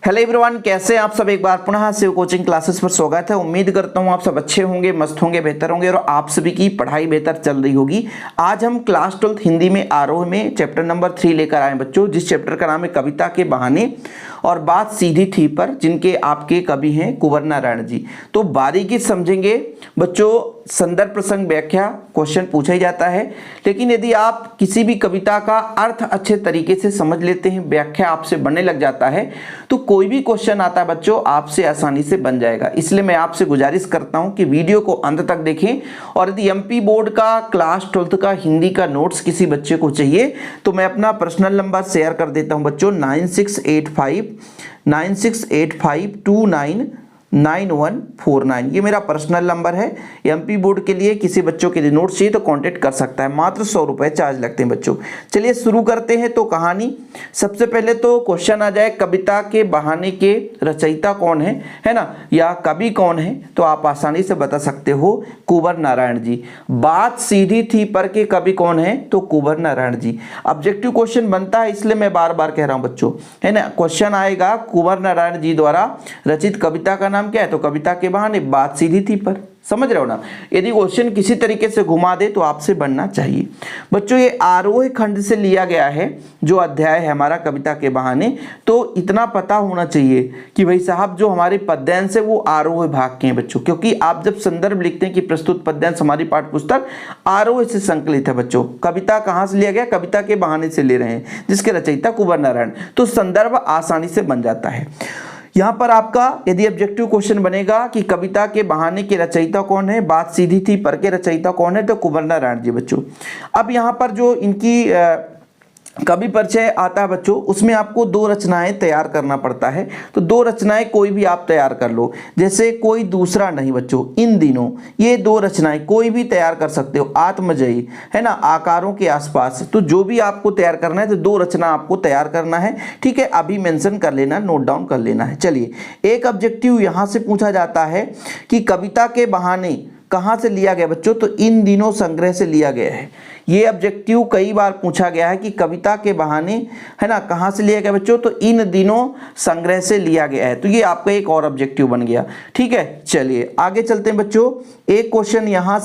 Hello everyone, कैसे हैं आप सब। एक बार पुनः शिव कोचिंग क्लासेस पर स्वागत है। उम्मीद करता हूं आप सब अच्छे होंगे, मस्त होंगे, बेहतर होंगे और आप सभी की पढ़ाई बेहतर चल रही होगी। आज हम क्लास 12 हिंदी में आरोह में चैप्टर नंबर 3 लेकर आए बच्चों, जिस चैप्टर का नाम है कविता के बहाने और बात सीधी थी पर, जिनके आपके कवि हैं कुंवर नारायण जी। तो बारीकी समझेंगे बच्चों। संदर्भ प्रसंग व्याख्या क्वेश्चन पूछा ही जाता है, लेकिन यदि आप किसी भी कविता का अर्थ अच्छे तरीके से समझ लेते हैं, व्याख्या आपसे बनने लग जाता है, तो कोई भी क्वेश्चन आता है बच्चों आपसे आसानी से बन जाएगा। इसलिए मैं आपसे गुजारिश करता हूं कि वीडियो को अंत तक देखें। और यदि एमपी बोर्ड का क्लास 12 का हिंदी का नोट्स किसी बच्चे को चाहिए तो मैं अपना पर्सनल नंबर शेयर कर देता हूं बच्चों, 96859149 ये मेरा पर्सनल नंबर है। एमपी बोर्ड के लिए किसी बच्चों के लिए नोट्स चाहिए तो कांटेक्ट कर सकता है। मात्र 100 रुपए चार्ज लगते हैं बच्चों। चलिए शुरू करते हैं। तो कहानी, सबसे पहले तो क्वेश्चन आ जाए, कविता के बहाने के रचयिता कौन है ना, या कवि कौन है, तो आप आसानी से बता सकते हो कुंवर नारायण जी। बात सीधी थी पर के कवि कौन है, तो कुंवर नारायण जी। ऑब्जेक्टिव क्वेश्चन बनता है, इसलिए मैं बार बार कह रहा हूं बच्चों, है ना। क्वेश्चन आएगा कुंवर नारायण जी द्वारा रचित कविता का नाम क्या है, तो कविता के बहाने बात सीधी थी पर। समझ रहे हो ना। यदि क्वेश्चन किसी तरीके से घुमा दे तो आपसे बनना चाहिए बच्चों। ये आरोह खंड से लिया गया है जो अध्याय है हमारा कविता के बहाने। तो इतना पता होना चाहिए कि भाई साहब जो हमारे पद्यांश है वो आरोह भाग के हैं बच्चों, क्योंकि आप जब संदर्भ लिखते हैं कि प्रस्तुत पद्यांश हमारी पाठ्य पुस्तक आरोह से संकलित है बच्चों। कविता कहाँ से लिया गया, कविता के बहाने से ले रहे हैं, जिसके रचयिता कुंवर नारायण। तो संदर्भ आसानी से बन जाता है। यहां पर आपका यदि ऑब्जेक्टिव क्वेश्चन बनेगा कि कविता के बहाने के रचयिता कौन है, बात सीधी थी पर के रचयिता कौन है, तो कुंवर नारायण जी बच्चों। अब यहां पर जो इनकी कवि परिचय आता है बच्चों, उसमें आपको 2 रचनाएं तैयार करना पड़ता है। तो 2 रचनाएं कोई भी आप तैयार कर लो, जैसे कोई दूसरा नहीं बच्चों, इन दिनों, ये 2 रचनाएं कोई भी तैयार कर सकते हो। आत्मजयी, है ना, आकारों के आसपास, तो जो भी आपको तैयार करना है तो 2 रचना आपको तैयार करना है। ठीक है, अभी मेंशन कर लेना, नोट डाउन कर लेना है। चलिए, एक ऑब्जेक्टिव यहां से पूछा जाता है कि कविता के बहाने कहां से लिया गया बच्चों, तो इन दिनों संग्रह से लिया गया है। ये ऑब्जेक्टिव कई बार पूछा गया है कि कविता के बहाने, है ना, कहां से लिया गया बच्चों, तो इन दिनों संग्रह से लिया गया है। तो ये आपका एक और ऑब्जेक्टिव बन गया। ठीक है, चलिए आगे चलते हैं बच्चों। एक क्वेश्चन यहां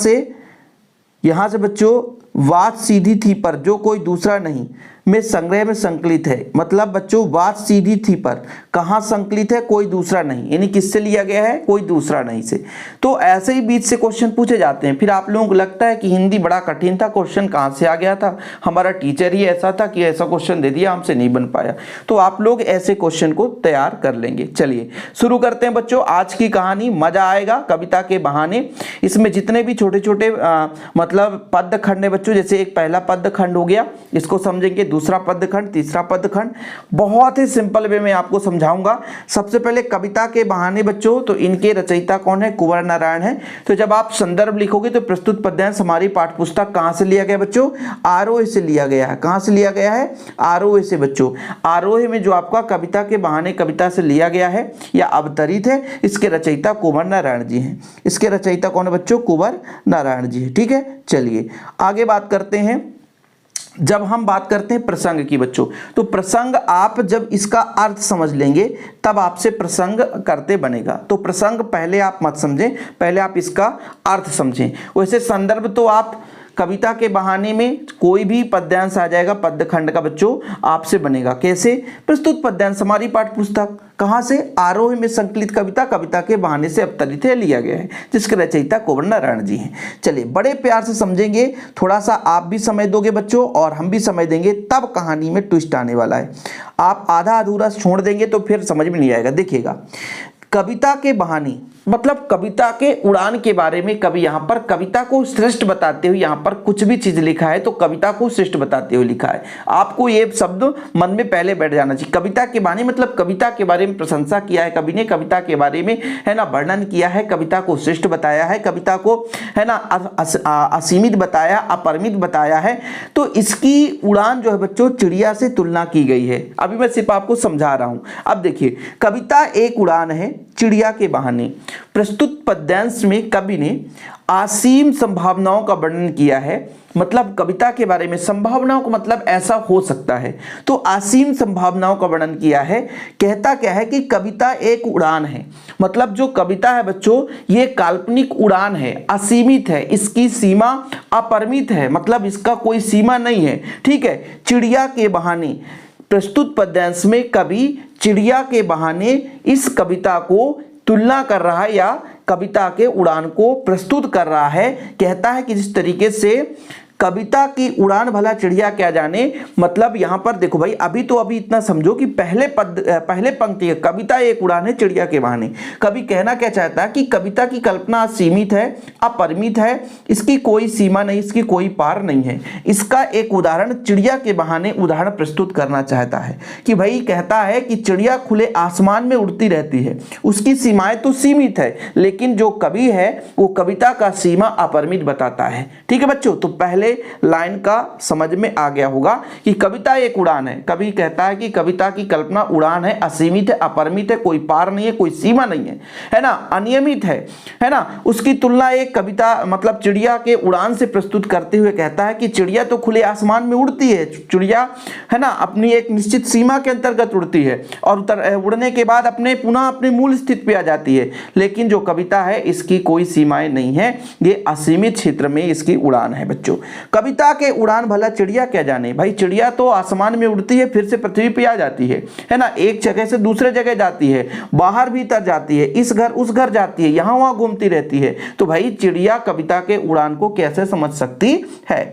से बच्चों, बात सीधी थी पर जो कोई दूसरा नहीं में संग्रह में संकलित है। मतलब बच्चों बात सीधी थी पर कहां संकलित है, कोई दूसरा नहीं, यानी किससे लिया गया है, कोई दूसरा नहीं से। तो ऐसे ही बीच से क्वेश्चन पूछे जाते हैं। फिर आप लोगों को लगता है कि हिंदी बड़ा कठिन था, क्वेश्चन कहां से आ गया था, हमारा टीचर ही ऐसा था कि ऐसा क्वेश्चन दे दिया, हमसे नहीं बन पाया। तो आप लोग ऐसे क्वेश्चन को तैयार कर लेंगे। चलिए शुरू करते हैं बच्चों आज की कहानी। मजा आएगा। कविता के बहाने, इसमें जितने भी छोटे छोटे मतलब पद खंड है बच्चों, जैसे एक पहला पद खंड हो गया, इसको समझेंगे, दूसरा पद खंड, तीसरा पद खंड। बहुत ही सिंपल वे में आपको समझाऊंगा। सबसे पहले कविता के बहाने बच्चों, तो इनके रचयिता कौन है, कुंवर नारायण है। तो जब आप संदर्भ लिखोगे तो प्रस्तुत पद्यांश हमारी पाठ्यपुस्तक कहां से लिया गया बच्चों, आरोह से लिया गया है। कहां से लिया गया है, आरोह से बच्चों। आरोह में जो आपका कविता के बहाने कविता से लिया गया है या अवतरित है, इसके रचयिता कुंवर नारायण जी हैं। इसके रचयिता कौन है बच्चों, कुंवर नारायण जी है। ठीक है, चलिए आगे बात करते हैं। जब हम बात करते हैं प्रसंग की बच्चों, तो प्रसंग आप जब इसका अर्थ समझ लेंगे तब आपसे प्रसंग करते बनेगा। तो प्रसंग पहले आप मत समझें, पहले आप इसका अर्थ समझें। वैसे संदर्भ तो आप कविता के बहाने में कोई भी पद्यांश आ जाएगा पद खंड का बच्चों, आपसे बनेगा। कैसे, प्रस्तुत पद्यांश हमारी पाठ्यपुस्तक कहां से, आरोह में संकलित कविता, कविता के बहाने से अवतरित है, लिया गया है, जिसके रचयिता कुंवर नारायण जी हैं। चलिए बड़े प्यार से समझेंगे, थोड़ा सा आप भी समय दोगे बच्चों और हम भी समय देंगे, तब कहानी में ट्विस्ट आने वाला है। आप आधा अधूरा छोड़ देंगे तो फिर समझ में नहीं आएगा। देखिएगा, कविता के बहाने मतलब कविता के उड़ान के बारे में कवि यहाँ पर कविता को श्रेष्ठ बताते हुए, यहाँ पर कुछ भी चीज लिखा है तो कविता को श्रेष्ठ बताते हुए लिखा है। आपको ये शब्द मन में पहले बैठ जाना चाहिए। कविता के बहाने मतलब कविता के बारे में प्रशंसा किया है कवि ने, कविता के बारे में, है ना, वर्णन किया है, कविता को श्रेष्ठ बताया है, कविता को, है ना, असीमित बताया, अपरिमित बताया है। तो इसकी उड़ान जो है बच्चों चिड़िया से तुलना की गई है। अभी मैं सिर्फ आपको समझा रहा हूं। अब देखिए, कविता एक उड़ान है चिड़िया के बहाने। प्रस्तुत पद्यांश में कवि ने असीम संभावनाओं का वर्णन किया है। मतलब कविता के बारे में संभावनाओं का मतलब ऐसा हो सकता है, तो असीम संभावनाओं का वर्णन किया है। कहता क्या है कि कविता एक उड़ान है। मतलब जो कविता है बच्चों, ये काल्पनिक उड़ान है, असीमित है, इसकी सीमा अपरिमित है, मतलब इसका कोई सीमा नहीं है। ठीक है, चिड़िया के बहाने, प्रस्तुत पद्यांश में कवि चिड़िया के बहाने इस कविता को तुलना कर रहा है या कविता के उड़ान को प्रस्तुत कर रहा है। कहता है कि जिस तरीके से कविता की उड़ान भला चिड़िया क्या जाने, मतलब यहां पर देखो भाई, अभी इतना समझो कि पहले पंक्ति है, कविता एक उड़ान है चिड़िया के बहाने। कवि कहना क्या चाहता है कि कविता की कल्पना सीमित है, अपरिमित है, इसकी कोई सीमा नहीं, इसकी कोई पार नहीं है। इसका एक उदाहरण चिड़िया के बहाने उदाहरण प्रस्तुत करना चाहता है कि भाई कहता है कि चिड़िया खुले आसमान में उड़ती रहती है, उसकी सीमाएं तो सीमित है, लेकिन जो कवि है वो कविता का सीमा अपरिमित बताता है। ठीक है बच्चों, तो पहले लाइन का समझ में आ गया होगा कि कविता एक उड़ान है। कवि कहता है कि कविता की कल्पना उड़ान है, असीमित है, अपरिमित है, कोई पार नहीं है, कोई सीमा नहीं है ना, अनियमित है ना। उसकी तुलना एक कविता मतलब चिड़िया के उड़ान से प्रस्तुत करते हुए कहता है कि चिड़िया तो खुले आसमान में उड़ती है, चिड़िया है ना अपनी एक निश्चित सीमा के अंतर्गत उड़ती है और उड़ने के बाद पुनः अपने मूल स्थिति पे आ जाती है, लेकिन जो कविता है इसकी कोई सीमाएं नहीं है, ये असीमित क्षेत्र में इसकी उड़ान है बच्चों। कविता के उड़ान भला चिड़िया क्या जाने। भाई चिड़िया तो आसमान में उड़ती है, फिर से पृथ्वी पे आ जाती है ना, एक जगह से दूसरे जगह जाती है, बाहर भीतर जाती है, इस घर उस घर जाती है, यहां वहां घूमती रहती है। तो भाई चिड़िया कविता के उड़ान को कैसे समझ सकती है।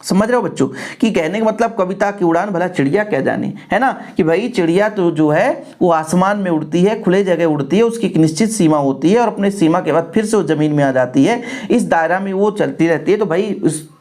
समझ रहे हो बच्चों कि कहने का मतलब कविता की उड़ान भला चिड़िया क्या जाने, है ना, कि भाई चिड़िया तो जो है वो आसमान में उड़ती है, खुले जगह उड़ती है, उसकी एक निश्चित सीमा होती है और अपने सीमा के बाद फिर से वो जमीन में आ जाती है, इस दायरा में वो चलती रहती है। तो भाई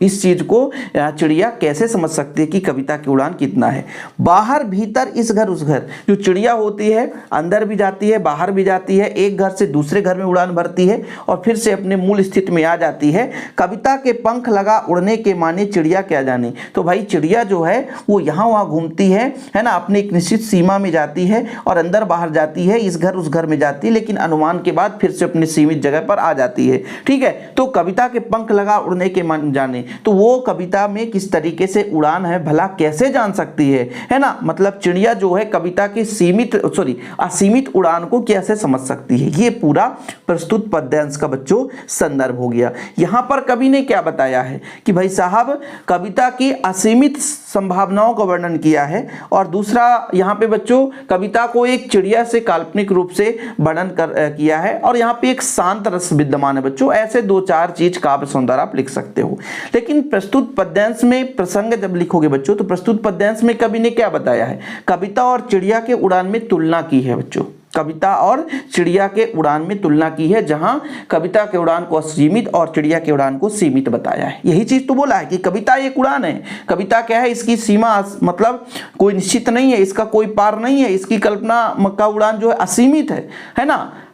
इस चीज को चिड़िया कैसे समझ सकती है कि कविता की उड़ान कितना है। बाहर भीतर इस घर उस घर, जो चिड़िया होती है अंदर भी जाती है बाहर भी जाती है, एक घर से दूसरे घर में उड़ान भरती है और फिर से अपने मूल स्थिति में आ जाती है। कविता के पंख लगा उड़ने के माने चिड़िया क्या जाने। तो भाई चिड़िया जो है वो यहाँ वहाँ घूमती है ना, अपने एक निश्चित सीमा में जाती है और अंदर बाहर जाती है, इस घर उस घर में जाती है, लेकिन अनुमान के बाद फिर से अपनी सीमित जगह पर आ जाती है। ठीक है, तो कविता के पंख लगा उड़ने के मन जाने, तो वो कविता में किस तरीके से उड़ान है भला कैसे जान सकती है ना, मतलब चिड़िया जो है कविता की असीमित उड़ान को कैसे समझ सकती है। ये पूरा प्रस्तुत पद्यांश का बच्चों संदर्भ हो गया। यहां पर कवि ने क्या बताया है कि भाई साहब कविता की असीमित संभावनाओं का वर्णन किया है, और दूसरा यहाँ पे बच्चों कविता को एक चिड़िया से काल्पनिक रूप से वर्णन किया है, और यहाँ पे एक शांत रस विद्यमान है बच्चों। ऐसे दो चार चीज काव्य सौंदर्य आप लिख सकते हो। लेकिन प्रस्तुत पद्यांश में प्रसंग जब लिखोगे बच्चों, तो प्रस्तुत पद्यांश में कवि ने क्या बताया है, कविता और चिड़िया के उड़ान में तुलना की है बच्चों, कविता और चिड़िया के उड़ान में तुलना की है, जहां कविता के उड़ान को असीमित और चिड़िया के उड़ान को सीमित बताया है। यही चीज तो बोला है कि कविता एक उड़ान है। कविता क्या है, इसकी सीमा मतलब कोई निश्चित नहीं है, इसका कोई पार नहीं है, इसकी कल्पना का उड़ान जो है असीमित है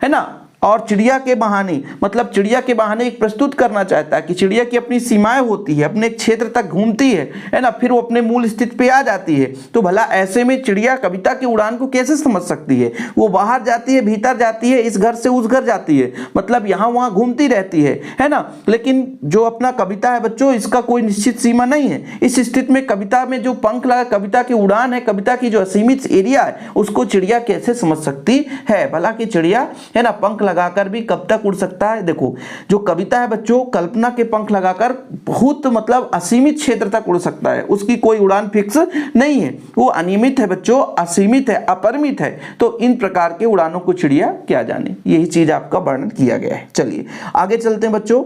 ना। और चिड़िया के बहाने मतलब चिड़िया के बहाने एक प्रस्तुत करना चाहता है कि चिड़िया की अपनी सीमाएं होती है, अपने क्षेत्र तक घूमती है ना, फिर वो अपने मूल स्थिति पे आ जाती है। तो भला ऐसे में चिड़िया कविता की उड़ान को कैसे समझ सकती है। वो बाहर जाती है भीतर जाती है, इस घर से उस घर जाती है, मतलब यहाँ वहाँ घूमती रहती है ना, लेकिन जो अपना कविता है बच्चों इसका कोई निश्चित सीमा नहीं है। इस स्थिति में कविता में जो पंख लगा कविता की उड़ान है, कविता की जो असीमित एरिया है, उसको चिड़िया कैसे समझ सकती है। भला की चिड़िया है ना पंख लगाकर भी कब तक उड़ सकता है। देखो जो कविता है बच्चों कल्पना के पंख लगाकर बहुत मतलब असीमित क्षेत्र तक उड़ सकता है, उसकी कोई उड़ान फिक्स नहीं है, वो अनियमित है बच्चों, असीमित है, अपरिमित है। तो इन प्रकार के उड़ानों को चिड़िया क्या जाने, यही चीज आपका वर्णन किया गया है। चलिए आगे चलते हैं बच्चों।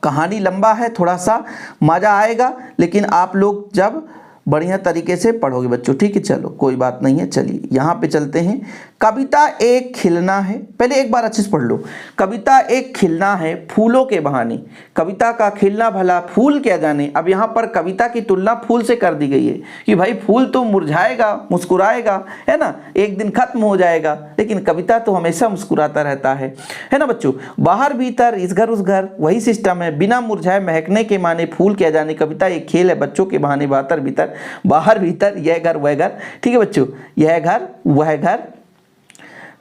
कहानी लंबा है, थोड़ा सा मजा आएगा, लेकिन आप लोग जब बढ़िया तरीके से पढ़ोगे बच्चों, ठीक है। चलो कोई बात नहीं है, चलिए यहाँ पे चलते हैं। कविता एक खिलना है, पहले एक बार अच्छे से पढ़ लो। कविता एक खिलना है फूलों के बहाने, कविता का खिलना भला फूल क्या जाने। अब यहाँ पर कविता की तुलना फूल से कर दी गई है कि भाई फूल तो मुरझाएगा, मुस्कुराएगा, है ना, एक दिन खत्म हो जाएगा, लेकिन कविता तो हमेशा मुस्कुराता रहता है ना बच्चों। बाहर भीतर इस घर उस घर, वही सिस्टम है, बिना मुरझाए महकने के माने फूल क्या जाने। कविता एक खेल है बच्चों के बहाने, बाहर भीतर, बाहर भीतर, यह घर वह घर, ठीक है बच्चों, यह घर वह घर,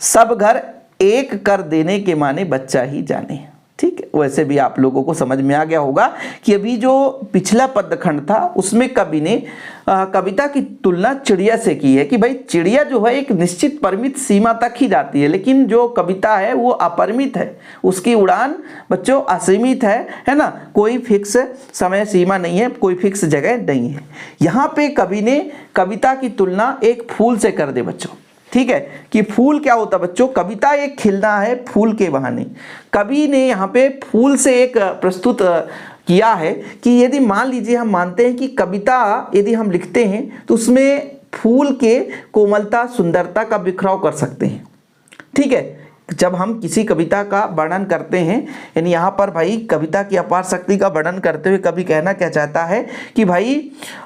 सब घर एक कर देने के माने बच्चा ही जाने। ठीक है, वैसे भी आप लोगों को समझ में आ गया होगा कि अभी जो पिछला पदखंड था उसमें कवि ने कविता की तुलना चिड़िया से की है कि भाई चिड़िया जो है एक निश्चित परिमित सीमा तक ही जाती है, लेकिन जो कविता है वो अपरिमित है, उसकी उड़ान बच्चों असीमित है ना, कोई फिक्स समय सीमा नहीं है, कोई फिक्स जगह नहीं है। यहाँ पे कवि ने कविता की तुलना एक फूल से कर दे बच्चों। ठीक है, कि फूल क्या होता है बच्चों, कविता एक खिलना है फूल के बहाने। कवि ने यहाँ पे फूल से एक प्रस्तुत किया है कि यदि मान लीजिए हम मानते हैं कि कविता यदि हम लिखते हैं तो उसमें फूल के कोमलता सुंदरता का बिखराव कर सकते हैं। ठीक है, जब हम किसी कविता का वर्णन करते हैं, यानी यहाँ पर भाई कविता की अपार शक्ति का वर्णन करते हुए कवि कहना क्या चाहता है कि भाई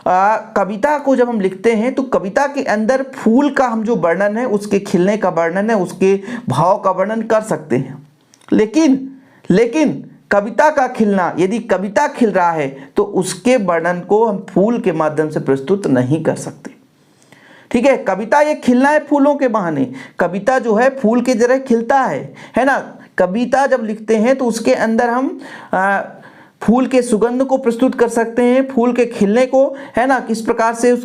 कविता को जब हम लिखते हैं तो कविता के अंदर फूल का हम जो वर्णन है, उसके खिलने का वर्णन है, उसके भाव का वर्णन कर सकते हैं, लेकिन कविता का खिलना, यदि कविता खिल रहा है तो उसके वर्णन को हम फूल के माध्यम से प्रस्तुत नहीं कर सकते। ठीक है, कविता ये खिलना है फूलों के बहाने, कविता जो है फूल की तरह खिलता है ना। कविता जब लिखते हैं तो उसके अंदर हम फूल के सुगंध को प्रस्तुत कर सकते हैं, फूल के खिलने को, है ना, किस प्रकार से उस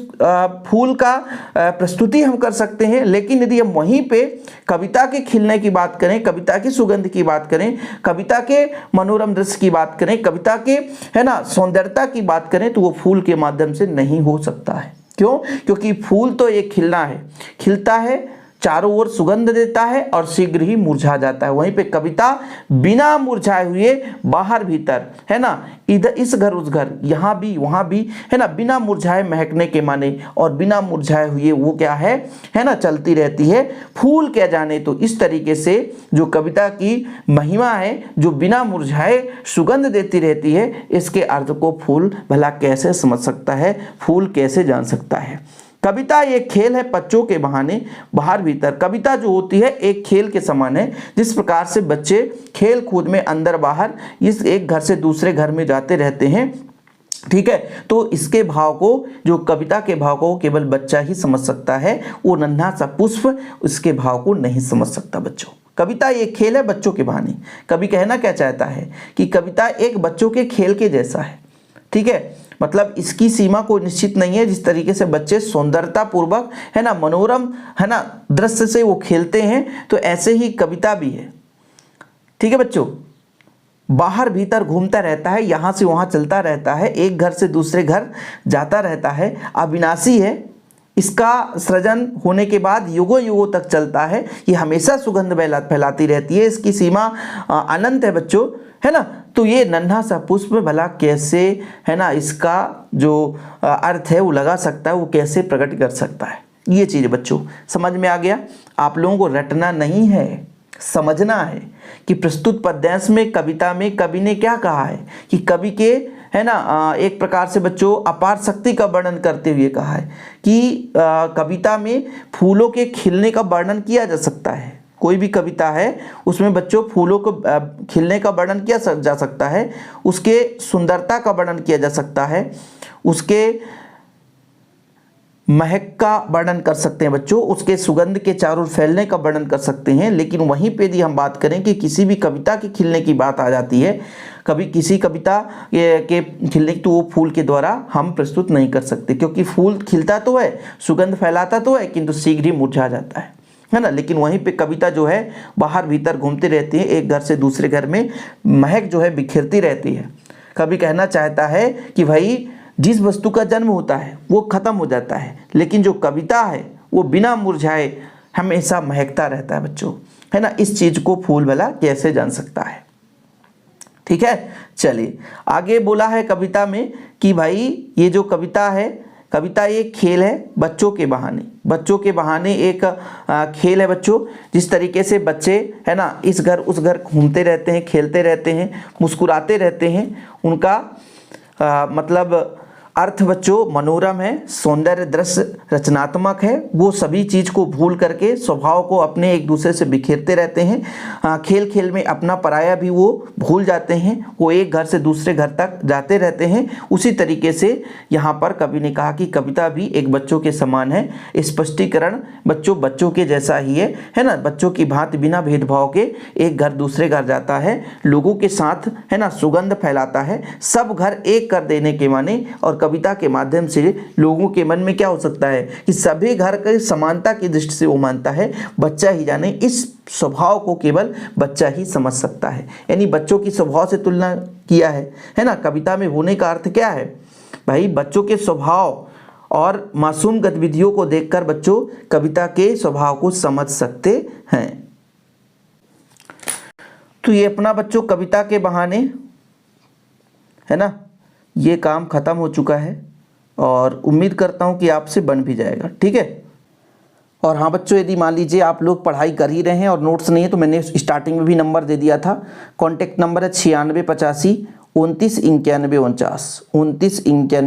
फूल का प्रस्तुति हम कर सकते हैं। लेकिन यदि हम वहीं पे कविता के खिलने की बात करें, कविता की सुगंध की बात करें, कविता के मनोरम दृश्य की बात करें, कविता के, है ना, सौंदर्यता की बात करें, तो वो फूल के माध्यम से नहीं हो सकता है। क्यों? क्योंकि फूल तो एक खिलना है, खिलता है, चारों ओर सुगंध देता है और शीघ्र ही मुरझा जाता है। वहीं पे कविता बिना मुरझाए हुए बाहर भीतर, है ना, इधर इस घर उस घर, यहाँ भी वहाँ भी, है ना, बिना मुरझाए महकने के माने, और बिना मुरझाए हुए वो क्या है ना, चलती रहती है। फूल क्या जाने, तो इस तरीके से जो कविता की महिमा है, जो बिना मुरझाए सुगंध देती रहती है, इसके अर्थ को फूल भला कैसे समझ सकता है, फूल कैसे जान सकता है। कविता एक खेल है बच्चों के बहाने बाहर भीतर। कविता जो होती है एक खेल के समान है, जिस प्रकार से बच्चे खेल कूद में अंदर बाहर इस एक घर से दूसरे घर में जाते रहते हैं। ठीक है, तो इसके भाव को, जो कविता के भाव को केवल बच्चा ही समझ सकता है, वो नन्हा सा पुष्प इसके भाव को नहीं समझ सकता बच्चों। कविता एक खेल है बच्चों के बहाने। कवि कहना क्या चाहता है कि कविता एक बच्चों के खेल के जैसा है। ठीक है, मतलब इसकी सीमा कोई निश्चित नहीं है। जिस तरीके से बच्चे सुंदरता पूर्वक, है ना, मनोरम, है ना, दृश्य से वो खेलते हैं, तो ऐसे ही कविता भी है। ठीक है बच्चों, बाहर भीतर घूमता रहता है, यहाँ से वहाँ चलता रहता है, एक घर से दूसरे घर जाता रहता है, अविनाशी है। इसका सृजन होने के बाद युगों युगों तक चलता है, ये हमेशा सुगंध फैलाती रहती है, इसकी सीमा अनंत है बच्चों, है ना। तो ये नन्हा सा पुष्प भला कैसे, है ना, इसका जो अर्थ है वो लगा सकता है, वो कैसे प्रकट कर सकता है। ये चीज़ बच्चों समझ में आ गया। आप लोगों को रटना नहीं है, समझना है कि प्रस्तुत पद्यांश में, कविता में कवि ने क्या कहा है, कि कवि के, है ना, एक प्रकार से बच्चों अपार शक्ति का वर्णन करते हुए कहा है कि कविता में फूलों के खिलने का वर्णन किया जा सकता है। कोई भी कविता है उसमें बच्चों फूलों को खिलने का वर्णन किया जा सकता है, उसके सुंदरता का वर्णन किया जा सकता है, उसके महक का वर्णन कर सकते हैं बच्चों, उसके सुगंध के चारों ओर फैलने का वर्णन कर सकते हैं। लेकिन वहीं पे यदि हम बात करें कि किसी भी कविता के खिलने की बात आ जाती है, कभी किसी कविता के खिलने की, तो वो फूल के द्वारा हम प्रस्तुत नहीं कर सकते, क्योंकि फूल खिलता तो है, सुगंध फैलाता तो है, किंतु शीघ्र ही मुरझा जाता है ना। लेकिन वहीं पे कविता जो है बाहर भीतर घूमती रहती है, एक घर से दूसरे घर में महक जो है बिखरती रहती है। कवि कहना चाहता है कि भाई जिस वस्तु का जन्म होता है वो खत्म हो जाता है, लेकिन जो कविता है वो बिना मुरझाए हमेशा महकता रहता है बच्चों, है ना। इस चीज को फूल भला कैसे जान सकता है। ठीक है, चलिए आगे बोला है कविता में कि भाई ये जो कविता है, कविता एक खेल है बच्चों के बहाने। बच्चों के बहाने एक खेल है बच्चों। जिस तरीके से बच्चे, है ना, इस घर उस घर घूमते रहते हैं, खेलते रहते हैं, मुस्कुराते रहते हैं, उनका मतलब अर्थ बच्चों मनोरम है, सौंदर्य दृश्य रचनात्मक है, वो सभी चीज को भूल करके स्वभाव को अपने एक दूसरे से बिखेरते रहते हैं। खेल खेल में अपना पराया भी वो भूल जाते हैं, वो एक घर से दूसरे घर तक जाते रहते हैं। उसी तरीके से यहाँ पर कवि ने कहा कि कविता भी एक बच्चों के समान है। स्पष्टीकरण बच्चों के जैसा ही है ना, बच्चों की भांति बिना भेदभाव के एक घर दूसरे घर जाता है, लोगों के साथ है ना सुगंध फैलाता है, सब घर एक कर देने के माने। और कविता के माध्यम से लोगों के मन में क्या हो सकता है कि सभी घर की समानता की दृष्टि से वो मानता है, बच्चा ही जाने, इस स्वभाव को केवल बच्चा ही समझ सकता है। यानी बच्चों की स्वभाव से तुलना किया है ना। कविता में होने का अर्थ क्या है भाई, बच्चों के स्वभाव और मासूम गतिविधियों को देखकर बच्चों कविता के स्वभाव को समझ सकते हैं। तो ये अपना बच्चों कविता के बहाने है ना ये काम खत्म हो चुका है और उम्मीद करता हूँ कि आपसे बन भी जाएगा, ठीक है। और हाँ बच्चों, यदि मान लीजिए आप लोग पढ़ाई कर ही रहे हैं और नोट्स नहीं है तो मैंने स्टार्टिंग में भी नंबर दे दिया था। कॉन्टैक्ट नंबर है 9685 29 91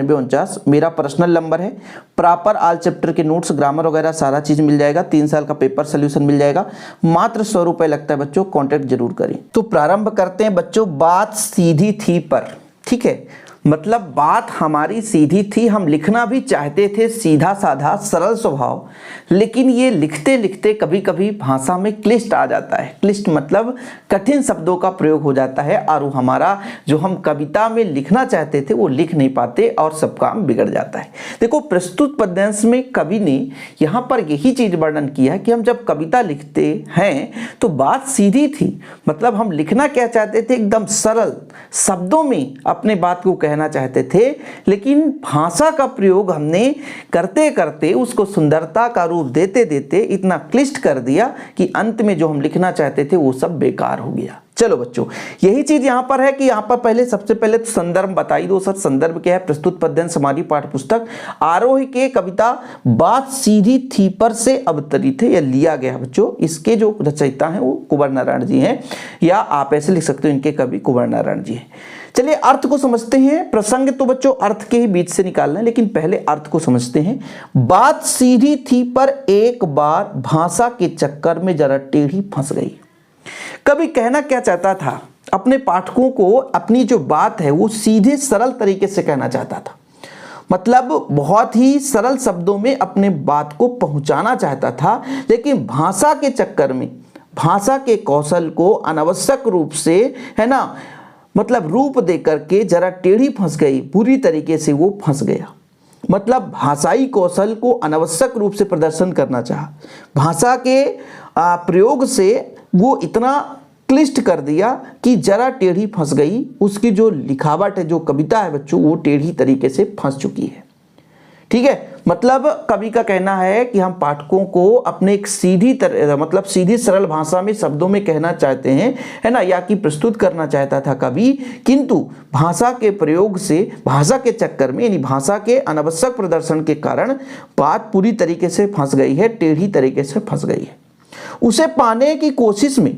49 मेरा पर्सनल नंबर है। प्रॉपर ऑल चैप्टर के नोट्स, ग्रामर वगैरह सारा चीज़ मिल जाएगा। 3 साल का पेपर सोल्यूशन मिल जाएगा। मात्र 100 रुपये लगता है बच्चों, कॉन्टैक्ट जरूर करें। तो प्रारंभ करते हैं बच्चों बात सीधी थी पर, ठीक है। मतलब बात हमारी सीधी थी, हम लिखना भी चाहते थे सीधा साधा सरल स्वभाव, लेकिन ये लिखते लिखते कभी कभी भाषा में क्लिष्ट आ जाता है। क्लिष्ट मतलब कठिन शब्दों का प्रयोग हो जाता है और वो हमारा जो हम कविता में लिखना चाहते थे वो लिख नहीं पाते और सब काम बिगड़ जाता है। देखो प्रस्तुत पद्यांश में कवि ने यहाँ पर यही चीज वर्णन किया है कि हम जब कविता लिखते हैं तो बात सीधी थी, मतलब हम लिखना क्या चाहते थे, एकदम सरल शब्दों में अपने बात को कहना चाहते थे, लेकिन भाषा का प्रयोग हमने करते करते उसको सुंदरता का रूप देते देते इतना क्लिष्ट कर दिया कि अंत में जो हम लिखना चाहते थे वो सब बेकार हो गया। चलो बच्चों, यही चीज यहां पर है कि यहां पर पहले सबसे पहले तो संदर्भ बताई दो सर। संदर्भ क्या है? प्रस्तुत पद्यांश हमारी पाठ्य पुस्तक आरोही के कविता बात सीधी थी पर से अवतरित है, यह लिया गया बच्चों। इसके जो रचयिता हैं वो कुंवर नारायण जी हैं, या आप ऐसे लिख सकते हो इनके कवि कुंवर नारायण जी हैं। चलिए अर्थ को समझते हैं। प्रसंग तो बच्चों अर्थ के ही बीच से निकालना है, लेकिन पहले अर्थ को समझते हैं। बात सीधी थी पर एक बार भाषा के चक्कर में जरा टेढ़ी फंस गई। कवि कहना क्या चाहता था, अपने पाठकों को अपनी जो बात है वो सीधे सरल तरीके से कहना चाहता था, मतलब बहुत ही सरल शब्दों में अपने बात को पहुंचाना चाहता था, लेकिन भाषा के चक्कर में भाषा के कौशल को अनावश्यक रूप से है ना मतलब रूप दे करके जरा टेढ़ी फंस गई, बुरी तरीके से वो फंस गया। मतलब भाषाई कौशल को अनावश्यक रूप से प्रदर्शन करना चाहा, भाषा के प्रयोग से वो इतना क्लिष्ट कर दिया कि जरा टेढ़ी फंस गई। उसकी जो लिखावट है, जो कविता है बच्चों, वो टेढ़ी तरीके से फंस चुकी है। ठीक है, मतलब कवि का कहना है कि हम पाठकों को अपने एक सीधी मतलब सीधी सरल भाषा में शब्दों में कहना चाहते हैं, है ना, या कि प्रस्तुत करना चाहता था कवि, किंतु भाषा के प्रयोग से, भाषा के चक्कर में, यानी भाषा के अनावश्यक प्रदर्शन के कारण बात पूरी तरीके से फंस गई है, टेढ़ी तरीके से फंस गई है। उसे पाने की कोशिश में,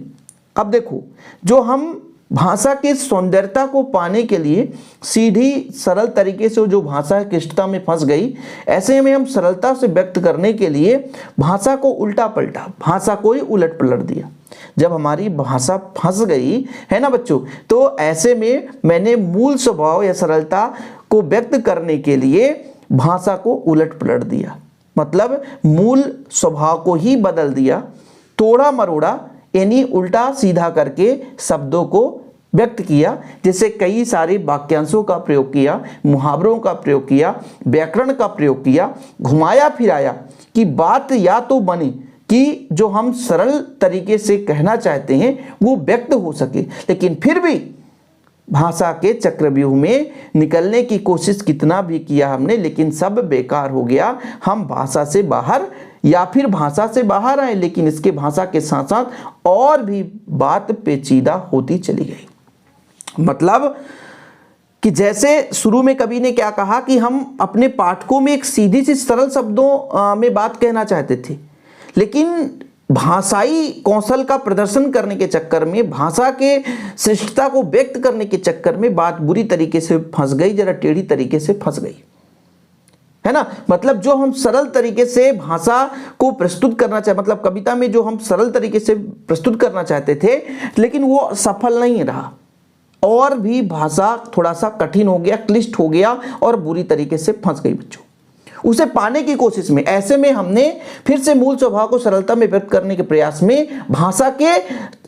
अब देखो, जो हम भाषा के सौंदर्यता को पाने के लिए सीधी सरल तरीके से जो भाषा क्लिष्टता में फंस गई, ऐसे में हम सरलता से व्यक्त करने के लिए भाषा को उल्टा पलटा, भाषा को ही उलट पलट दिया। जब हमारी भाषा फंस गई है ना बच्चों, तो ऐसे में मैंने मूल स्वभाव या सरलता को व्यक्त करने के लिए भाषा को उलट पलट दिया, मतलब मूल स्वभाव को ही बदल दिया, तोड़ा मरोड़ा यानी उल्टा सीधा करके शब्दों को व्यक्त किया। जैसे कई सारे वाक्यांशों का प्रयोग किया, मुहावरों का प्रयोग किया, व्याकरण का प्रयोग किया, घुमाया फिराया कि बात या तो बने कि जो हम सरल तरीके से कहना चाहते हैं वो व्यक्त हो सके, लेकिन फिर भी भाषा के चक्रव्यूह में निकलने की कोशिश कितना भी किया हमने, लेकिन सब बेकार हो गया। हम भाषा से बाहर या फिर भाषा से बाहर आए, लेकिन इसके भाषा के साथ साथ और भी बात पेचीदा होती चली गई। मतलब कि जैसे शुरू में कवि ने क्या कहा कि हम अपने पाठकों में एक सीधी सी सरल शब्दों में बात कहना चाहते थे, लेकिन भाषाई कौशल का प्रदर्शन करने के चक्कर में, भाषा के श्रेष्ठता को व्यक्त करने के चक्कर में बात बुरी तरीके से फंस गई, जरा टेढ़ी तरीके से फंस गई। है ना। मतलब जो हम सरल तरीके से भाषा को प्रस्तुत करना चाहे, मतलब कविता में जो हम सरल तरीके से प्रस्तुत करना चाहते थे, लेकिन वो सफल नहीं रहा, और भी भाषा थोड़ा सा कठिन हो गया, क्लिष्ट हो गया और बुरी तरीके से फंस गई बच्चों। उसे पाने की कोशिश में, ऐसे में हमने फिर से मूल स्वभाव को सरलता में व्यक्त करने के प्रयास में भाषा के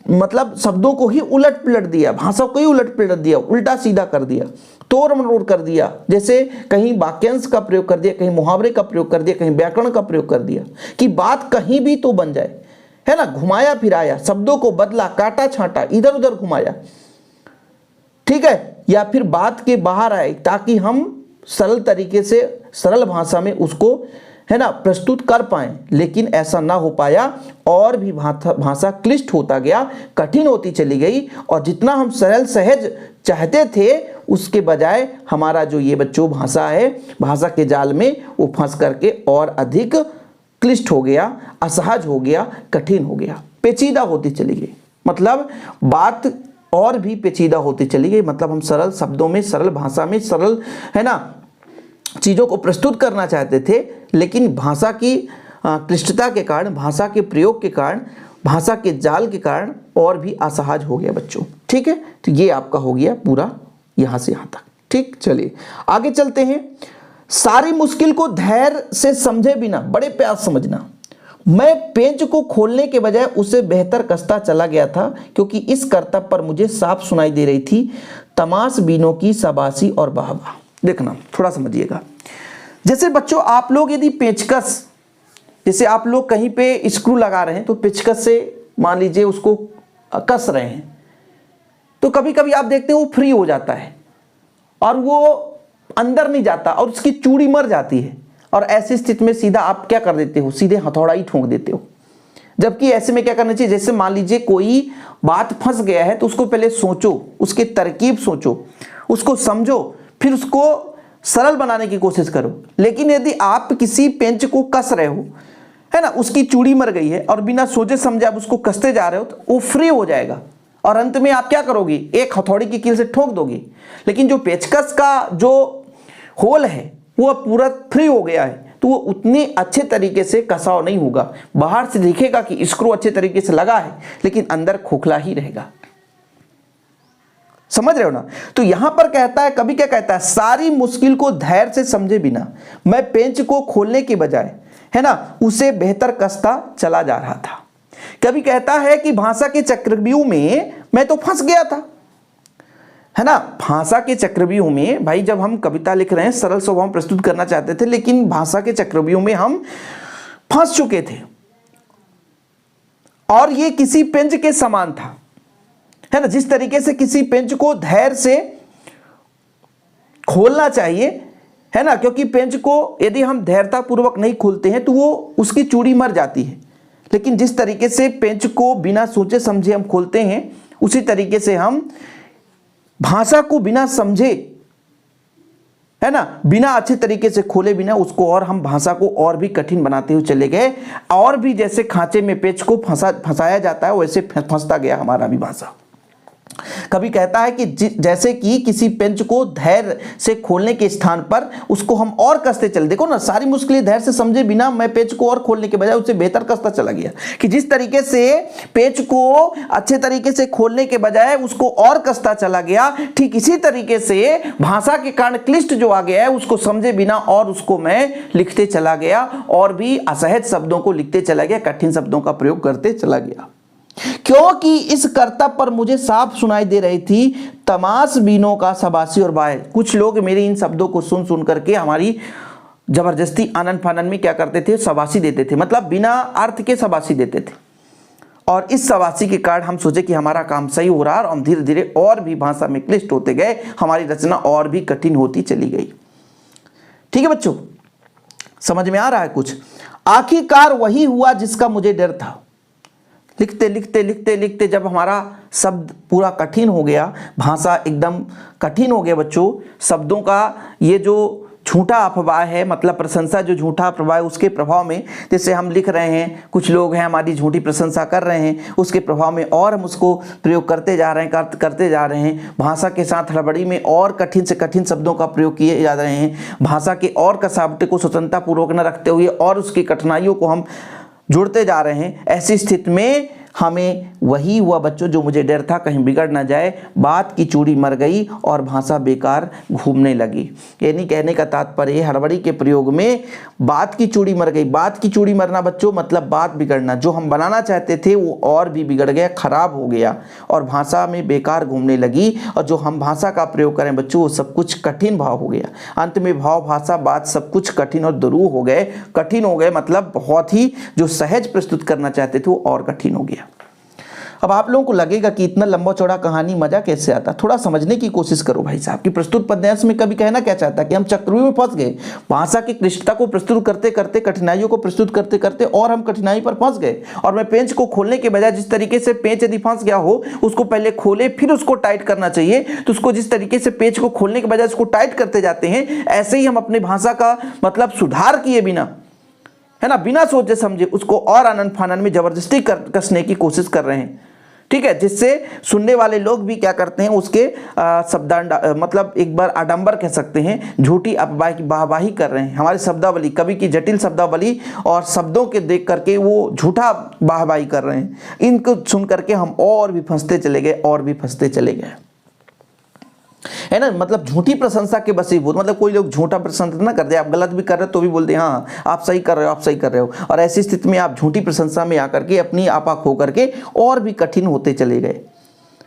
मतलब शब्दों को ही उलट पलट दिया, भाषा को ही उलट पलट दिया, उल्टा सीधा कर दिया, तोड़ मरोड़ कर दिया। जैसे कहीं वाक्यांश का प्रयोग कर दिया, कहीं मुहावरे का प्रयोग कर दिया, कहीं व्याकरण का प्रयोग कर दिया कि बात कहीं भी तो बन जाए, है ना। घुमाया फिराया, शब्दों को बदला, काटा छांटा, इधर उधर घुमाया, ठीक है, या फिर बात के बाहर आए ताकि हम सरल तरीके से सरल भाषा में उसको, है ना, प्रस्तुत कर पाएं। लेकिन ऐसा ना हो पाया और भी भाषा क्लिष्ट होता गया, कठिन होती चली गई, और जितना हम सरल सहज चाहते थे उसके बजाय हमारा जो ये बच्चों भाषा है, भाषा के जाल में वो फंस करके और अधिक क्लिष्ट हो गया, असहज हो गया, कठिन हो गया, पेचीदा होती चली गई। मतलब बात और भी पेचीदा होती चली गई। मतलब हम सरल शब्दों में, सरल भाषा में, सरल, है ना, चीज़ों को प्रस्तुत करना चाहते थे, लेकिन भाषा की क्लिष्टता के कारण, भाषा के प्रयोग के कारण, भाषा के जाल के कारण और भी असहज हो गया बच्चों। ठीक है, तो ये आपका हो गया पूरा यहाँ से यहाँ तक। ठीक, चलिए आगे चलते हैं। सारी मुश्किल को धैर्य से समझे बिना, बड़े प्यार समझना, मैं पेंच को खोलने के बजाय उसे बेहतर कसता चला गया था, क्योंकि इस करतब पर मुझे साफ सुनाई दे रही थी तमाशबीनों की शाबाशी और वाहवाह। देखना, थोड़ा समझिएगा। जैसे बच्चों आप लोग यदि पेचकस, जैसे आप लोग कहीं पे स्क्रू लगा रहे हैं तो पेचकस से मान लीजिए उसको कस रहे हैं, तो कभी कभी आप देखते हैं वो फ्री हो जाता है और वो अंदर नहीं जाता और उसकी चूड़ी मर जाती है, और ऐसी स्थिति में सीधा आप क्या कर देते हो, सीधे हथौड़ा ही ठोक देते हो। जबकि ऐसे में क्या करना चाहिए, जैसे मान लीजिए कोई बात फंस गया है तो उसको पहले सोचो, उसकी तरकीब सोचो, उसको समझो, फिर उसको सरल बनाने की कोशिश करो। लेकिन यदि आप किसी पेंच को कस रहे हो, है ना, उसकी चूड़ी मर गई है और बिना सोचे समझे आप उसको कसते जा रहे हो, तो वो फ्री हो जाएगा और अंत में आप क्या करोगे, एक हथौड़ी की कील से ठोक दोगे। लेकिन जो पेचकस का जो होल है वो पूरा फ्री हो गया है, तो वो उतने अच्छे तरीके से कसाव नहीं होगा। बाहर से दिखेगा कि स्क्रू अच्छे तरीके से लगा है, लेकिन अंदर खोखला ही रहेगा। समझ रहे हो ना। तो यहां पर कहता है, कभी क्या कहता है, सारी मुश्किल को धैर्य से समझे बिना मैं पेंच को खोलने के बजाय, है ना, उसे बेहतर कसता चला जा रहा था। कभी कहता है कि भाषा के चक्रव्यूह में मैं तो फंस गया था, है ना। भाषा के चक्रव्यूह में, भाई जब हम कविता लिख रहे हैं, सरल स्वभाव प्रस्तुत करना चाहते थे, लेकिन भाषा के चक्रव्यूह में हम फंस चुके थे और ये किसी पेंच के समान था, है ना। जिस तरीके से किसी पेंच को धैर्य से खोलना चाहिए, है ना, क्योंकि पेंच को यदि हम धैर्यता पूर्वक नहीं खोलते हैं तो वो उसकी चूड़ी मर जाती है। लेकिन जिस तरीके से पेंच को बिना सोचे समझे हम खोलते हैं, उसी तरीके से हम भाषा को बिना समझे, है ना, बिना अच्छे तरीके से खोले बिना उसको, और हम भाषा को और भी कठिन बनाते हुए चले गए, और भी जैसे खांचे में पेच को फंसाया जाता है वैसे फंसता गया हमारा भी भाषा। कभी कहता है कि जैसे कि किसी पेंच को धैर्य से खोलने के स्थान पर उसको हम और कसते चले। देखो ना, सारी मुश्किलें धैर्य से समझे बिना मैं पेंच को और खोलने के बजाय उसे बेहतर कसता चला गया। कि जिस तरीके से पेंच को अच्छे तरीके से खोलने के बजाय उसको और कसता चला गया, ठीक इसी तरीके से भाषा के कारण क्लिष्ट जो आ गया है उसको समझे बिना और उसको मैं लिखते चला गया, और भी असहज शब्दों को लिखते चला गया, कठिन शब्दों का प्रयोग करते चला गया, क्योंकि इस कर्तव्य पर मुझे साफ सुनाई दे रही थी तमाशबीनों का शाबाशी और वाह। कुछ लोग मेरे इन शब्दों को सुन सुन करके हमारी जबरदस्ती आनन फानन में क्या करते थे, शाबाशी देते थे, मतलब बिना अर्थ के शाबाशी देते थे। और इस शाबाशी के कारण हम सोचे कि हमारा काम सही हो रहा है, और हम धीरे धीरे और भी भाषा में क्लिष्ट होते गए, हमारी रचना और भी कठिन होती चली गई। ठीक है बच्चों, समझ में आ रहा है कुछ। आखिरकार वही हुआ जिसका मुझे डर था। लिखते लिखते लिखते लिखते जब हमारा शब्द पूरा कठिन हो गया, भाषा एकदम कठिन हो गया बच्चों, शब्दों का ये जो झूठा अफवाह है, मतलब प्रशंसा जो झूठा अफवाह है उसके प्रभाव में, जैसे हम लिख रहे हैं, कुछ लोग हैं हमारी झूठी प्रशंसा कर रहे हैं, उसके प्रभाव में और हम उसको प्रयोग करते जा रहे हैं, करते जा रहे हैं। भाषा के साथ हड़बड़ी में और कठिन से कठिन शब्दों का प्रयोग किए जा रहे हैं। भाषा के और कसावटे को स्वतंत्रता पूर्वक न रखते हुए और उसकी कठिनाइयों को हम जुड़ते जा रहे हैं। ऐसी स्थिति में हमें वही हुआ बच्चों जो मुझे डर था कहीं बिगड़ ना जाए, बात की चूड़ी मर गई और भाषा बेकार घूमने लगी। यानी कहने का तात्पर्य हड़बड़ी के प्रयोग में बात की चूड़ी मर गई। बात की चूड़ी मरना बच्चों मतलब बात बिगड़ना, जो हम बनाना चाहते थे वो और भी बिगड़ गया, खराब हो गया और भाषा में बेकार घूमने लगी। और जो हम भाषा का प्रयोग करें बच्चों वो सब कुछ कठिन भाव हो गया। अंत में भाव, भाषा, बात सब कुछ कठिन और दुरूह हो गए। कठिन हो गए मतलब बहुत ही जो सहज प्रस्तुत करना चाहते थे वो और कठिन हो गया। अब आप लोगों को लगेगा कि इतना लंबा चौड़ा कहानी मजा कैसे आता, थोड़ा समझने की कोशिश करो भाई साहब कि प्रस्तुत पद्यांश में कभी कहना क्या चाहता है कि हम चक्रव्यूह में फंस गए। भाषा की क्लिष्टता को प्रस्तुत करते करते, कठिनाइयों को प्रस्तुत करते करते और हम कठिनाई पर फंस गए। और मैं पेंच को खोलने के बजाय जिस तरीके से पेंच यदि फंस गया हो उसको पहले खोले फिर उसको टाइट करना चाहिए, तो उसको जिस तरीके से पेंच को खोलने के बजाय उसको टाइट करते जाते हैं, ऐसे ही हम अपने भाषा का मतलब सुधार किए बिना, है ना, बिना सोचे समझे उसको और आनन फानन में जबरदस्ती कसने की कोशिश कर रहे हैं। ठीक है, जिससे सुनने वाले लोग भी क्या करते हैं उसके मतलब एक बार आडंबर कह सकते हैं, झूठी अफवाह की वाहवाही कर रहे हैं। हमारी शब्दावली, कवि की जटिल शब्दावली और शब्दों के देख करके वो झूठा वाहवाही कर रहे हैं। इनको सुन करके हम और भी फंसते चले गए और भी फंसते चले गए, है ना। मतलब झूठी प्रशंसा के वशीभूत, मतलब कोई लोग झूठा प्रशंसा ना कर दे, आप गलत भी कर रहे हो तो भी बोल दे हाँ आप सही कर रहे हो, आप सही कर रहे हो। और ऐसी स्थिति में आप झूठी प्रशंसा में आकर के अपनी आपा खो करके और भी कठिन होते चले गए।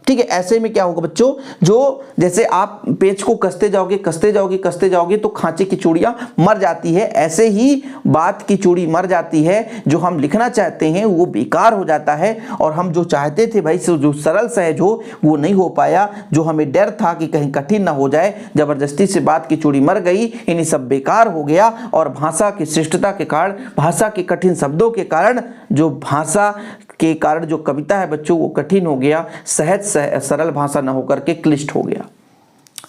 ठीक है, ऐसे में क्या होगा बच्चों, जो जैसे आप पेच को कसते जाओगे कसते जाओगे कसते जाओगे तो खांचे की चूड़ियां मर जाती है, ऐसे ही बात की चूड़ी मर जाती है। जो हम लिखना चाहते हैं वो बेकार हो जाता है और हम जो चाहते थे भाई जो सरल सहज हो वो नहीं हो पाया। जो हमें डर था कि कहीं कठिन ना हो जाए, जबरदस्ती से बात की चूड़ी मर गई, इन्हीं सब बेकार हो गया। और भाषा की शिष्टता के कारण, भाषा के कठिन शब्दों के कारण, जो भाषा के कारण जो कविता है बच्चों वो कठिन हो गया, सहज सरल भाषा न होकर के क्लिष्ट हो गया।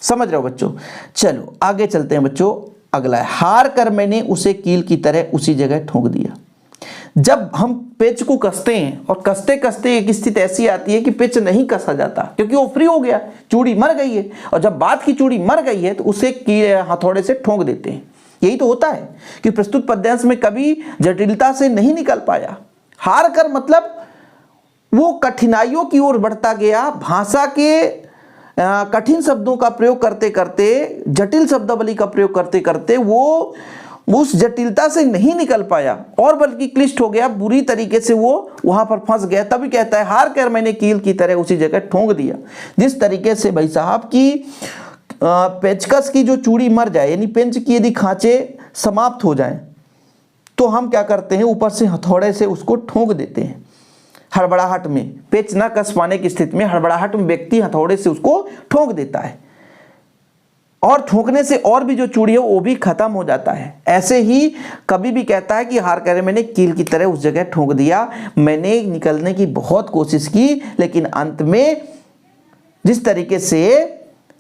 समझ रहे हो बच्चों। चलो आगे चलते हैं बच्चों। अगला है, हार कर मैंने उसे कील की तरह उसी जगह ठोक दिया। जब हम पेच को कसते हैं और कसते कसते एक स्थिति ऐसी आती है कि पेच नहीं कसा जाता क्योंकि वो फ्री हो गया, चूड़ी मर गई है। और जब बात की चूड़ी मर गई है तो उसे हथौड़े से ठोक देते हैं। यही तो होता है कि प्रस्तुत पद्यांश में कभी जटिलता से नहीं निकल पाया। हार कर मतलब वो कठिनाइयों की ओर बढ़ता गया, भाषा के कठिन शब्दों का प्रयोग करते करते, जटिल शब्दावली का प्रयोग करते करते वो उस जटिलता से नहीं निकल पाया और बल्कि क्लिष्ट हो गया, बुरी तरीके से वो वहां पर फंस गया। तभी कहता है हार कर मैंने कील की तरह उसी जगह ठोक दिया। जिस तरीके से भाई साहब की पेचकस की जो चूड़ी मर जाए, यानी पेंच की यदि खांचे समाप्त हो जाए तो हम क्या करते हैं, ऊपर से हथौड़े से उसको ठोक देते हैं। हड़बड़ाहट में, पेच न कस पाने की स्थिति में हड़बड़ाहट में व्यक्ति हथौड़े से उसको ठोक देता है और ठोकने से और भी जो चूड़ी है वो भी खत्म हो जाता है। ऐसे ही कभी भी कहता है कि हार करे मैंने कील की तरह उस जगह ठोक दिया। मैंने निकलने की बहुत कोशिश की लेकिन अंत में जिस तरीके से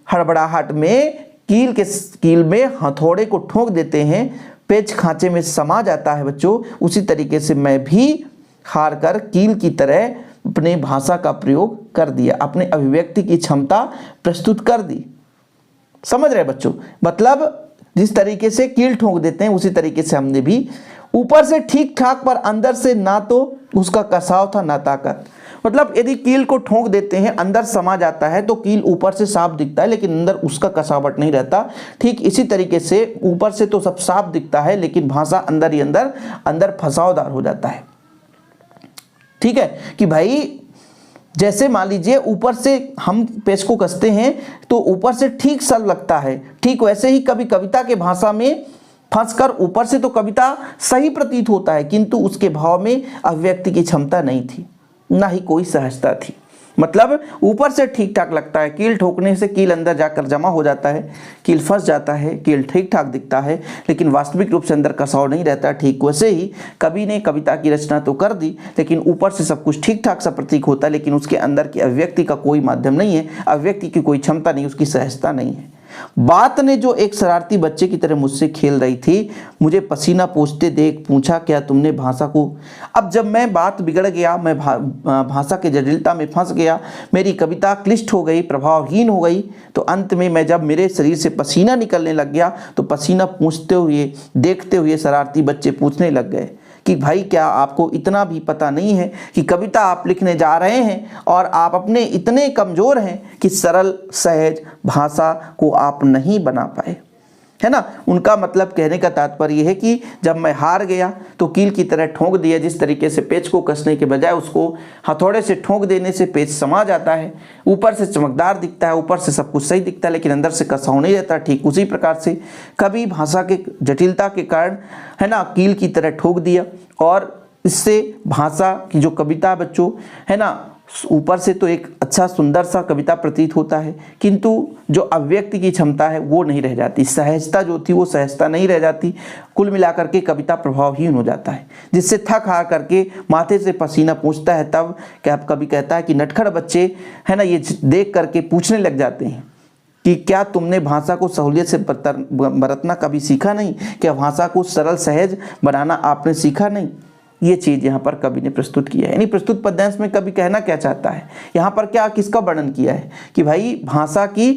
हड़बड़ाहट में कील में हथौड़े को ठोक देते हैं, पेच खांचे में समा जाता है बच्चों, उसी तरीके से मैं भी हार कर कील की तरह अपने भाषा का प्रयोग कर दिया, अपने अभिव्यक्ति की क्षमता प्रस्तुत कर दी। समझ रहे बच्चों। मतलब जिस तरीके से कील ठोक देते हैं उसी तरीके से हमने भी ऊपर से ठीक ठाक पर अंदर से ना तो उसका कसाव था ना ताकत। मतलब यदि कील को ठोक देते हैं, अंदर समा जाता है तो कील ऊपर से साफ दिखता है लेकिन अंदर उसका कसावट नहीं रहता। ठीक इसी तरीके से ऊपर से तो सब साफ दिखता है लेकिन भाषा अंदर ही अंदर फसावदार हो जाता है। ठीक है कि भाई जैसे मान लीजिए ऊपर से हम पेच को कसते हैं तो ऊपर से ठीक सल लगता है, ठीक वैसे ही कभी कविता के भाषा में फंसकर ऊपर से तो कविता सही प्रतीत होता है किंतु उसके भाव में अभिव्यक्ति की क्षमता नहीं थी, ना ही कोई सहजता थी। मतलब ऊपर से ठीक ठाक लगता है, कील ठोकने से कील अंदर जाकर जमा हो जाता है, कील फंस जाता है, कील ठीक ठाक दिखता है लेकिन वास्तविक रूप से अंदर कसाव नहीं रहता। ठीक वैसे ही कवि ने कविता की रचना तो कर दी लेकिन ऊपर से सब कुछ ठीक ठाक सा प्रतीक होता है लेकिन उसके अंदर की अभिव्यक्ति का कोई माध्यम नहीं है, अभिव्यक्ति की कोई क्षमता नहीं, उसकी सहजता नहीं है। बात ने जो एक शरारती बच्चे की तरह मुझसे खेल रही थी, मुझे पसीना पोंछते देख पूछा, क्या तुमने भाषा को। अब जब मैं बात बिगड़ गया, मैं भाषा की जटिलता में फंस गया, मेरी कविता क्लिष्ट हो गई, प्रभावहीन हो गई, तो अंत में जब मेरे शरीर से पसीना निकलने लग गया तो पसीना पोंछते हुए देखते हुए शरारती बच्चे पूछने लग गए कि भाई क्या आपको इतना भी पता नहीं है कि कविता आप लिखने जा रहे हैं और आप अपने इतने कमज़ोर हैं कि सरल सहज भाषा को आप नहीं बना पाए, है ना। उनका मतलब कहने का तात्पर्य है कि जब मैं हार गया तो कील की तरह ठोंक दिया। जिस तरीके से पेच को कसने के बजाय उसको हथौड़े से ठोंक देने से पेच समा जाता है, ऊपर से चमकदार दिखता है, ऊपर से सब कुछ सही दिखता है, लेकिन अंदर से कसाऊ नहीं रहता। ठीक उसी प्रकार से कभी भाषा के जटिलता के कारण, है ना, कील की तरह ठोक दिया और इससे भाषा की जो कविता बच्चों, है ना, ऊपर से तो एक अच्छा सुंदर सा कविता प्रतीत होता है, किंतु जो अभिव्यक्ति की क्षमता है वो नहीं रह जाती, सहजता जो थी वो सहजता नहीं रह जाती। कुल मिलाकर के कविता प्रभावहीन हो जाता है, जिससे थक हार करके माथे से पसीना पोंछता है। तब क्या कवि कहता है कि नटखट बच्चे, है ना, ये देख करके पूछने लग जाते हैं कि क्या तुमने भाषा को सहूलियत से बरतना कभी सीखा नहीं, क्या भाषा को सरल सहज बनाना आपने सीखा नहीं। ये चीज़ यहाँ पर कवि ने प्रस्तुत किया है। यानी प्रस्तुत पद्यांश में कवि कहना क्या चाहता है, यहाँ पर क्या किसका वर्णन किया है कि भाई भाषा के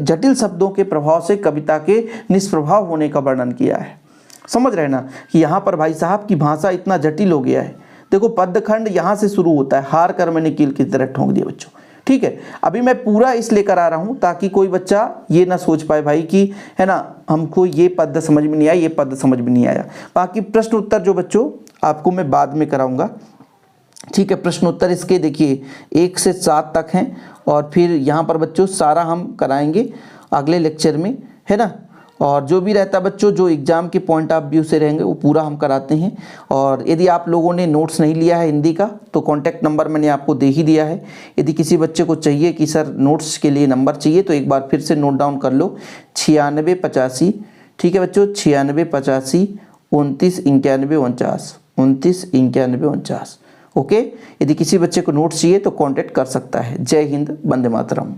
जटिल शब्दों के प्रभाव से कविता के निष्प्रभाव होने का वर्णन किया है। समझ रहे ना कि यहाँ पर भाई साहब की भाषा इतना जटिल हो गया है। देखो पद्यखंड यहाँ से शुरू होता है, हार कर मैंने कील की तरह ठोंक दिया बच्चों, ठीक है। अभी मैं पूरा इस लेकर आ रहा हूँ ताकि कोई बच्चा ये ना सोच पाए भाई कि, है ना, हमको ये पद समझ में नहीं आया, ये पद समझ में नहीं आया। बाकी प्रश्न उत्तर जो बच्चों आपको मैं बाद में कराऊंगा, ठीक है। प्रश्न उत्तर इसके देखिए 1 से 7 तक हैं और फिर यहाँ पर बच्चों सारा हम कराएंगे अगले लेक्चर में, है ना। और जो भी रहता बच्चों, जो एग्ज़ाम के पॉइंट ऑफ व्यू से रहेंगे वो पूरा हम कराते हैं। और यदि आप लोगों ने नोट्स नहीं लिया है हिंदी का तो कॉन्टैक्ट नंबर मैंने आपको दे ही दिया है। यदि किसी बच्चे को चाहिए कि सर नोट्स के लिए नंबर चाहिए तो एक बार फिर से नोट डाउन कर लो, 9685, ठीक है बच्चों, 9685 29 91 49 29 91 49। ओके, यदि किसी बच्चे को नोट्स चाहिए तो कॉन्टैक्ट कर सकता है। जय हिंद, वंदे मातरम।